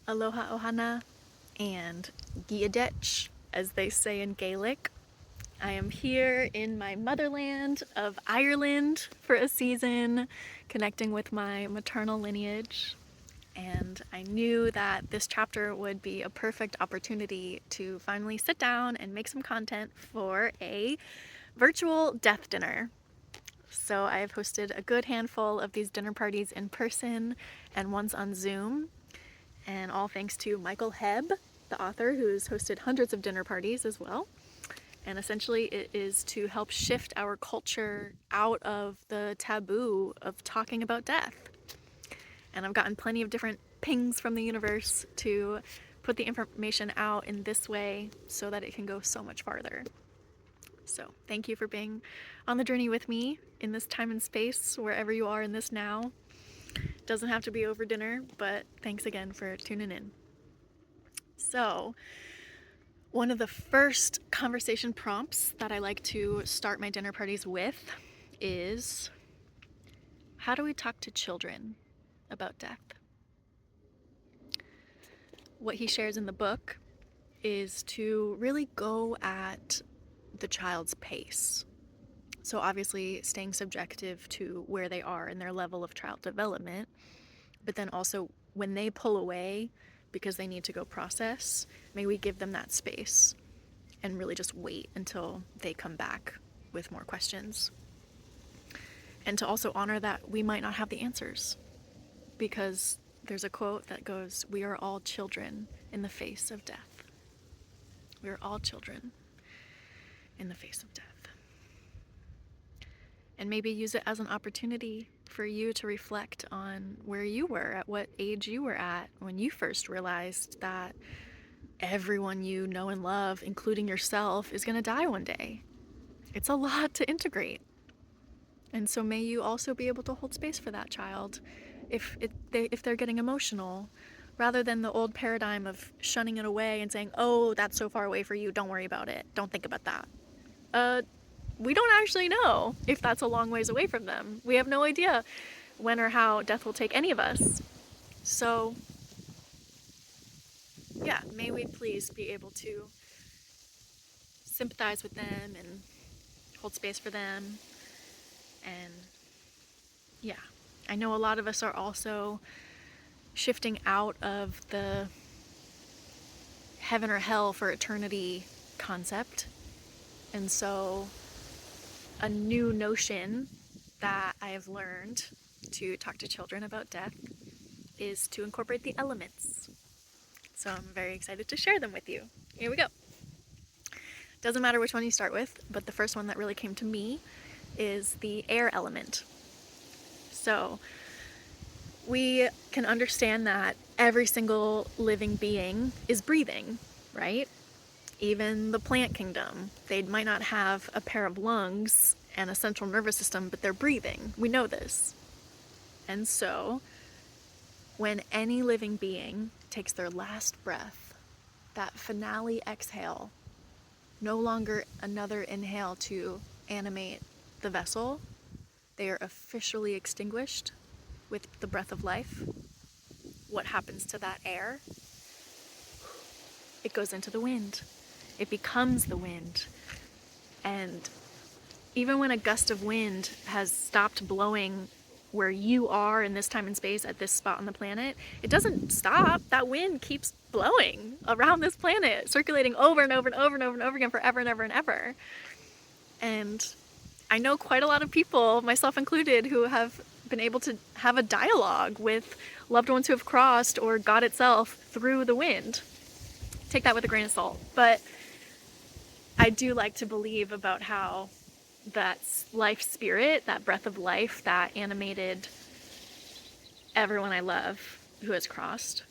Aloha Ohana and Giadech, as they say in Gaelic. I am here in my motherland of Ireland for a season, connecting with my maternal lineage. And I knew that this chapter would be a perfect opportunity to finally sit down and make some content for a virtual death dinner. So I have hosted a good handful of these dinner parties in person and once on Zoom. And all thanks to Michael Hebb, the author, who's hosted hundreds of dinner parties as well. And essentially, it is to help shift our culture out of the taboo of talking about death. And I've gotten plenty of different pings from the universe to put the information out in this way so that it can go so much farther. So, thank you for being on the journey with me in this time and space, wherever you are in this now. Doesn't have to be over dinner, but thanks again for tuning in. So, one of the first conversation prompts that I like to start my dinner parties with is, how do we talk to children about death? What he shares in the book is to really go at the child's pace. So obviously staying subjective to where they are in their level of child development, but then also when they pull away because they need to go process, may we give them that space and really just wait until they come back with more questions. And to also honor that we might not have the answers, because there's a quote that goes, "We are all children in the face of death." We are all children in the face of death. And maybe use it as an opportunity for you to reflect on where you were, at what age you were at when you first realized that everyone you know and love, including yourself, is going to die one day. It's a lot to integrate. And so may you also be able to hold space for that child if they're getting emotional, rather than the old paradigm of shunning it away and saying, "Oh, that's so far away for you, don't worry about it, don't think about that." We don't actually know if that's a long ways away from them. We have no idea when or how death will take any of us. So, yeah, may we please be able to sympathize with them and hold space for them. And yeah, I know a lot of us are also shifting out of the heaven or hell for eternity concept. And so a new notion that I have learned to talk to children about death is to incorporate the elements. So I'm very excited to share them with you. Here we go. Doesn't matter which one you start with, but the first one that really came to me is the air element. So we can understand that every single living being is breathing, right? Even the plant kingdom, they might not have a pair of lungs and a central nervous system, but they're breathing. We know this. And so, when any living being takes their last breath, that finale exhale, no longer another inhale to animate the vessel, they are officially extinguished with the breath of life. What happens to that air? It goes into the wind. It becomes the wind. And even when a gust of wind has stopped blowing where you are in this time and space at this spot on the planet, it doesn't stop. That wind keeps blowing around this planet, circulating over and over and over and over and over again forever and ever and ever. And I know quite a lot of people, myself included, who have been able to have a dialogue with loved ones who have crossed or God itself through the wind. Take that with a grain of salt. But I do like to believe about how that life spirit, that breath of life that animated everyone I love who has crossed,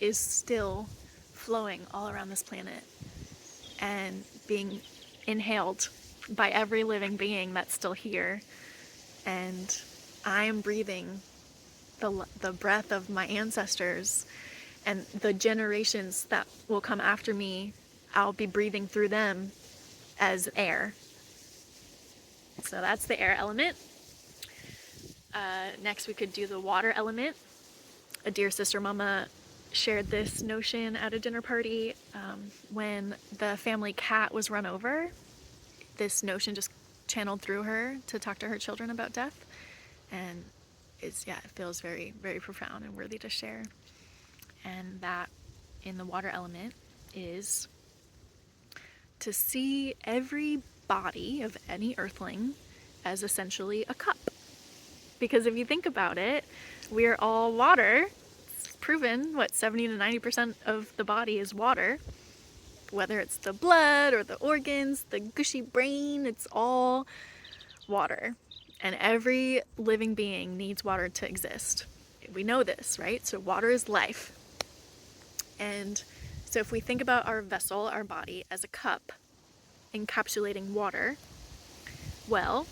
is still flowing all around this planet and being inhaled by every living being that's still here. And I am breathing the breath of my ancestors, and the generations that will come after me, I'll be breathing through them as air. So that's the air element. Next we could do the water element. A dear sister mama shared this notion at a dinner party when the family cat was run over. This notion just channeled through her to talk to her children about death, and it feels very, very profound and worthy to share. And that in the water element is to see every body of any earthling as essentially a cup. Because if you think about it, we're all water. It's proven, 70 to 90% of the body is water. Whether it's the blood or the organs, the gushy brain, it's all water. And every living being needs water to exist. We know this, right? So water is life. And so if we think about our vessel, our body, as a cup encapsulating water, well,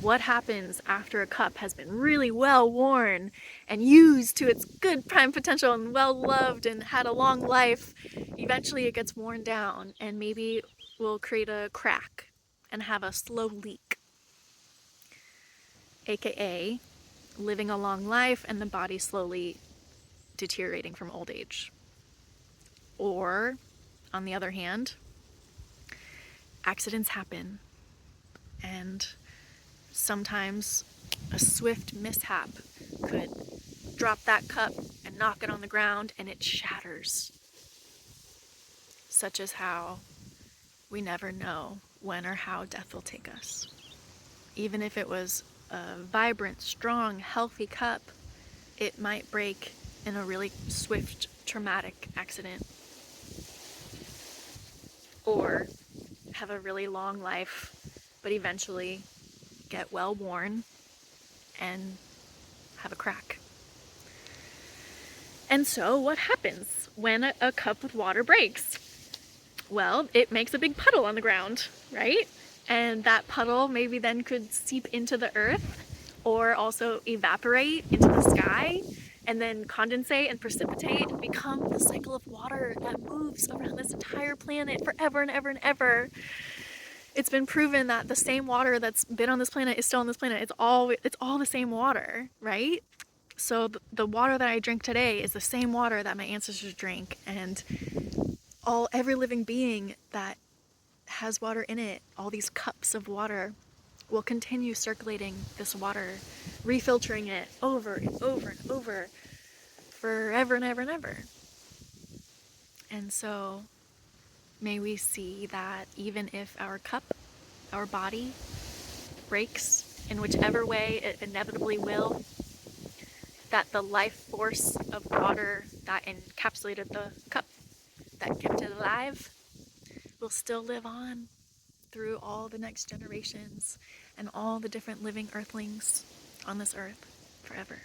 what happens after a cup has been really well worn and used to its good prime potential and well loved and had a long life? Eventually it gets worn down and maybe will create a crack and have a slow leak, aka living a long life and the body slowly deteriorating from old age. Or, on the other hand, accidents happen, and sometimes a swift mishap could drop that cup and knock it on the ground and it shatters. Such as how we never know when or how death will take us. Even if it was a vibrant, strong, healthy cup, it might break in a really swift, traumatic accident. Or have a really long life, but eventually get well worn and have a crack. And so what happens when a cup with water breaks? Well, it makes a big puddle on the ground, right? And that puddle maybe then could seep into the earth or also evaporate into the sky and then condensate and precipitate and become the cycle of water that moves around this entire planet forever and ever and ever. It's been proven that the same water that's been on this planet is still on this planet. It's all the same water, right? So the water that I drink today is the same water that my ancestors drank, and every living being that has water in it, all these cups of water, will continue circulating this water, refiltering it over and over and over, forever and ever and ever. And so may we see that even if our cup, our body, breaks in whichever way it inevitably will, that the life force of water that encapsulated the cup, that kept it alive, will still live on through all the next generations and all the different living earthlings on this earth forever.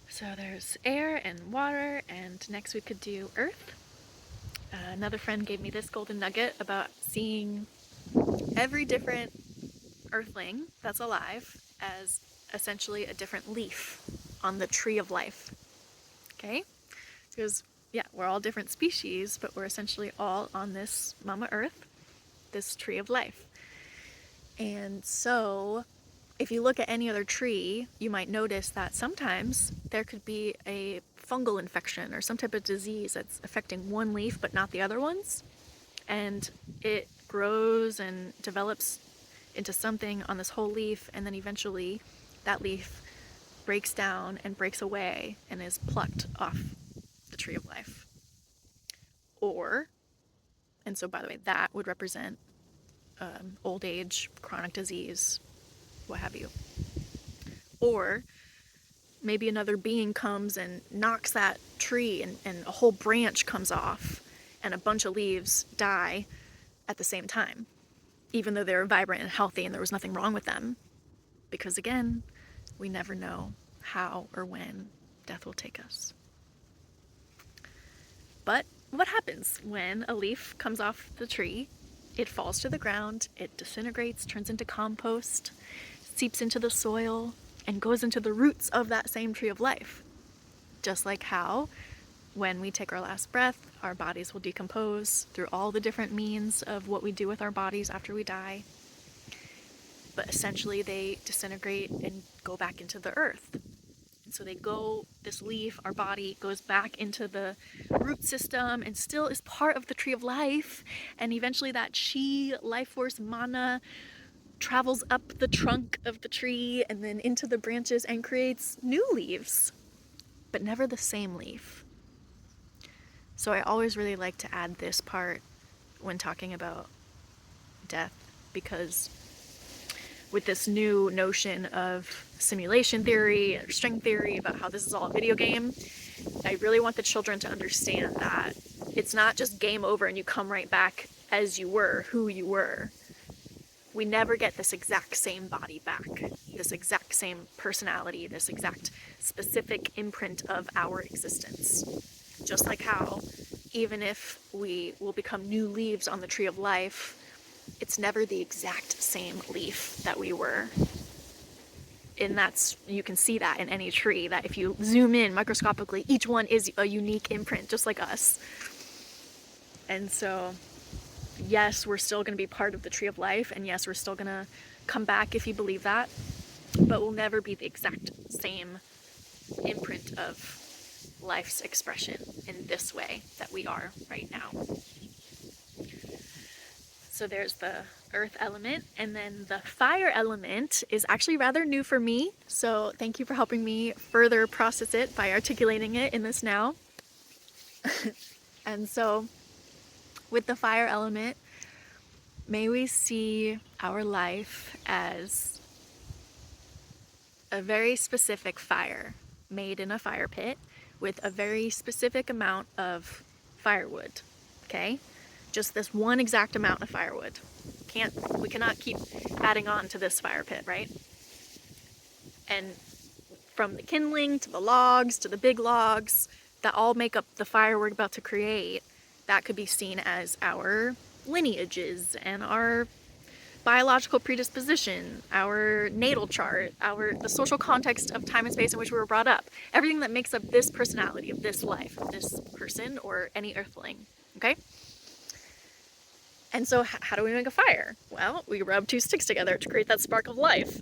So there's air and water, and next we could do earth. Another friend gave me this golden nugget about seeing every different earthling that's alive as essentially a different leaf on the tree of life. Okay? Because, we're all different species, but we're essentially all on this Mama Earth, this tree of life. And so, if you look at any other tree, you might notice that sometimes there could be a fungal infection or some type of disease that's affecting one leaf but not the other ones. And it grows and develops into something on this whole leaf, and then eventually that leaf breaks down and breaks away and is plucked off the tree of life. And so by the way, that would represent old age, chronic disease, what have you. Or maybe another being comes and knocks that tree and a whole branch comes off and a bunch of leaves die at the same time, even though they were vibrant and healthy and there was nothing wrong with them. Because again, we never know how or when death will take us. But what happens when a leaf comes off the tree? It falls to the ground, it disintegrates, turns into compost, seeps into the soil, and goes into the roots of that same tree of life. Just like how, when we take our last breath, our bodies will decompose through all the different means of what we do with our bodies after we die. But essentially they disintegrate and go back into the earth. So they go, this leaf, our body, goes back into the root system and still is part of the tree of life. And eventually that chi, life force, mana, travels up the trunk of the tree and then into the branches and creates new leaves, but never the same leaf. So I always really like to add this part when talking about death, because with this new notion of simulation theory or string theory about how this is all a video game, I really want the children to understand that it's not just game over and you come right back as you were, who you were. We never get this exact same body back, this exact same personality, this exact specific imprint of our existence. Just like how, even if we will become new leaves on the tree of life, it's never the exact same leaf that we were. And that's, you can see that in any tree, that if you zoom in microscopically, each one is a unique imprint, just like us. And so, yes, we're still going to be part of the tree of life, and yes, we're still going to come back if you believe that, but we'll never be the exact same imprint of life's expression in this way that we are right now. So there's the earth element, and then the fire element is actually rather new for me, so thank you for helping me further process it by articulating it in this now. And so with the fire element, may we see our life as a very specific fire made in a fire pit with a very specific amount of firewood, okay? Just this one exact amount of firewood. We cannot keep adding on to this fire pit, right? And from the kindling to the logs to the big logs that all make up the fire we're about to create, that could be seen as our lineages and our biological predisposition, our natal chart, the social context of time and space in which we were brought up, everything that makes up this personality of this life, of this person or any earthling, okay? And so how do we make a fire? Well, we rub two sticks together to create that spark of life.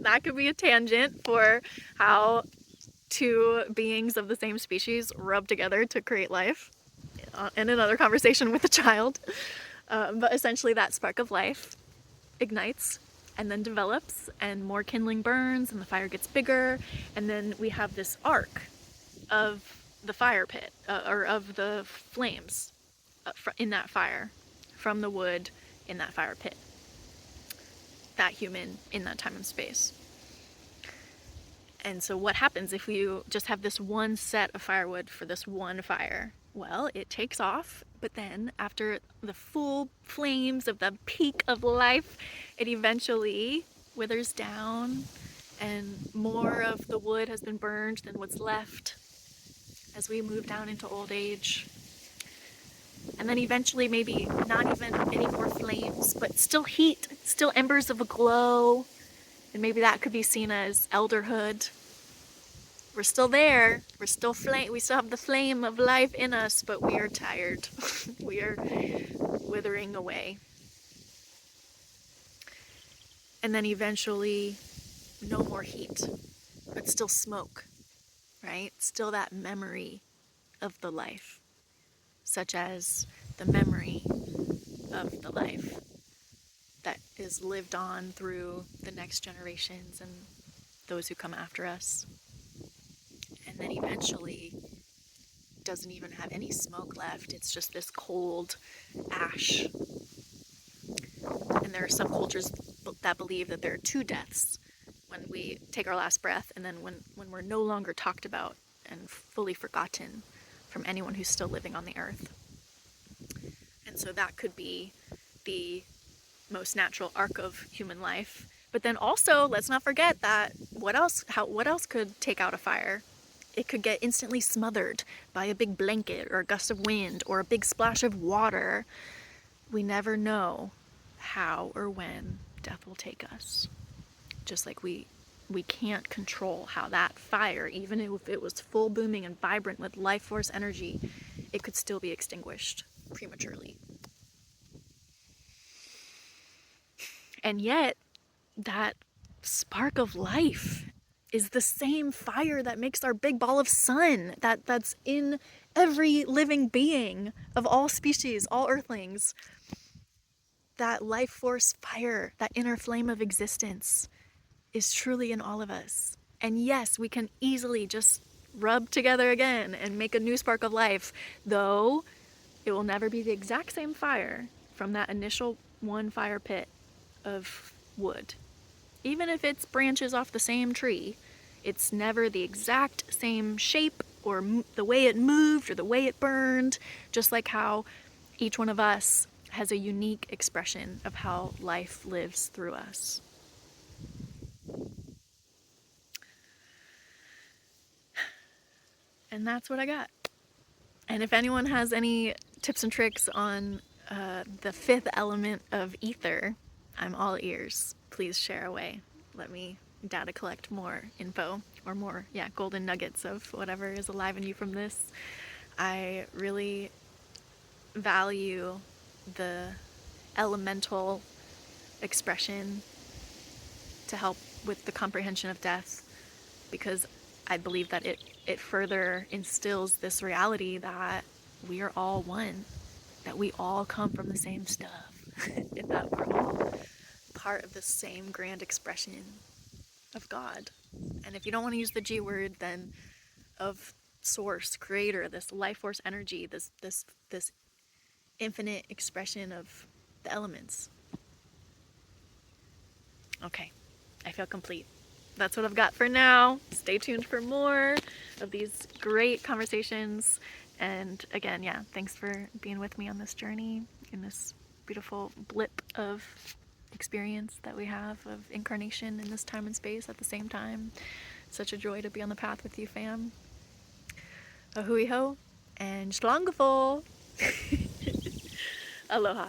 That could be a tangent for how two beings of the same species rub together to create life in another conversation with a child. But essentially that spark of life ignites and then develops, and more kindling burns and the fire gets bigger, and then we have this arc of the fire pit, or of the flames in that fire, from the wood in that fire pit, that human in that time and space. And so what happens if you just have this one set of firewood for this one fire? Well, it takes off, but then after the full flames of the peak of life, it eventually withers down, and more of the wood has been burned than what's left as we move down into old age. And then eventually maybe not even any more flames, but still heat, still embers of a glow, and maybe that could be seen as elderhood. We're still there, we still have the flame of life in us, but we are tired. We are withering away. And then eventually, no more heat, but still smoke, right? Still that memory of the life, such as the memory of the life that is lived on through the next generations and those who come after us. And then eventually doesn't even have any smoke left. It's just this cold ash. And there are some cultures that believe that there are two deaths, when we take our last breath and then when we're no longer talked about and fully forgotten from anyone who's still living on the earth. And so that could be the most natural arc of human life. But then also, let's not forget that what else could take out a fire? It could get instantly smothered by a big blanket or a gust of wind or a big splash of water. We never know how or when death will take us. Just like we can't control how that fire, even if it was full booming and vibrant with life force energy, it could still be extinguished prematurely. And yet, that spark of life is the same fire that makes our big ball of sun that's in every living being of all species, all earthlings. That life force fire, that inner flame of existence is truly in all of us. And yes, we can easily just rub together again and make a new spark of life, though it will never be the exact same fire from that initial one fire pit of wood. Even if it's branches off the same tree, it's never the exact same shape or the way it moved or the way it burned, just like how each one of us has a unique expression of how life lives through us. And that's what I got. And if anyone has any tips and tricks on the fifth element of ether, I'm all ears. Please share away. Let me data collect more info or more, golden nuggets of whatever is alive in you from this. I really value the elemental expression to help with the comprehension of death, because I believe that it further instills this reality that we are all one, that we all come from the same stuff, and that we're all part of the same grand expression of God. And if you don't want to use the G word, then of source, creator, this life force energy, this infinite expression of the elements. Okay, I feel complete. That's what I've got for now. Stay tuned for more of these great conversations. And again, thanks for being with me on this journey, in this beautiful blip of experience that we have of incarnation in this time and space at the same time. Such a joy to be on the path with you, fam. A hui ho and shlangafol. Aloha.